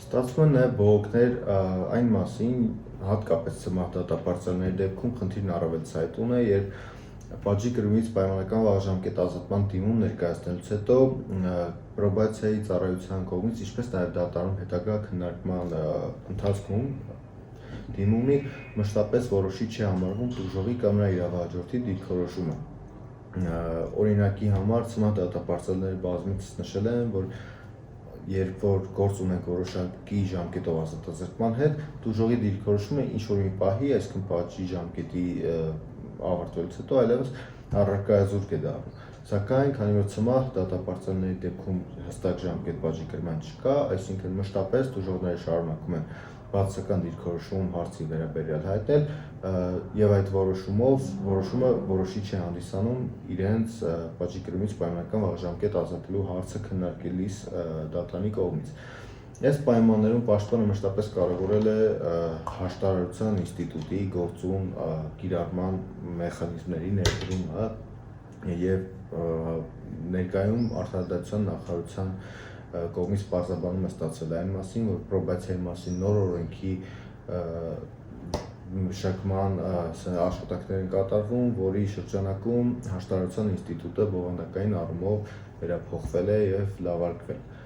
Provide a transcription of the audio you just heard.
Ստացվում է բողոքներ այն մասին, հատկապես ցմահ դատապարտյալների դեպքում խնդիրն առավել ցայտուն է, երբ պատժի կրումից պայմանական վաղաժամկետ ազատման դիմում ներկայացնելուց հետո պրոբացիայի ծառայության կողմից, ինչպես նաև դատարանում հետագա քննարկման ընթացքում դիմումի մշտապես որոշիչ է համարվում տուժողի կամ նրա իրավահաջորդի դիրքորոշումը։ Օրինակի համար ցմահ դատապարտյալների բազմիցս նշել են, որ երբ որ գործ ունենք որոշակի ժամկետով ազատազրկման հետ, տուժողի դիրքորոշումը ինչ-որ մի պահի, այսինքն պատժի ժամկետի ավարտվելուց հետո այլևս առարկայազուրկ է դառնում։ Սակայն, քանի որ ցմահ դատապարտյալների դեպքում հստակ ժամկետ պատժի կրման չկա, այսինքն մշտապես տուժողները շարունակում են բացասական դիրքորոշում հարցի վերաբերյալ հայտնել եւ այդ որոշումը որոշիչ է հանդիսանում իրենց պատժի կրումից պայմանական վաղաժամկետ ազատելու հարցը քննարկելիս դատարանի կողմից։ Այս պայմաններում պաշտպանը մշտապես կարևորել է հաշտարարության ինստիտուտի գործում կիրառման մեխանիզմների ներդրումը եւ ներկայում արդարադատության նախարարության կողմից պարզաբանում է ստացվել այն մասին, որ պրոբացիայի մասին նոր օրենքի մշակման աշխատանքներ են կատարվում, որի շրջանակում հաշտարարության ինստիտուտը բովանդակային առումով վերափոխվել է եւ լավարկվել։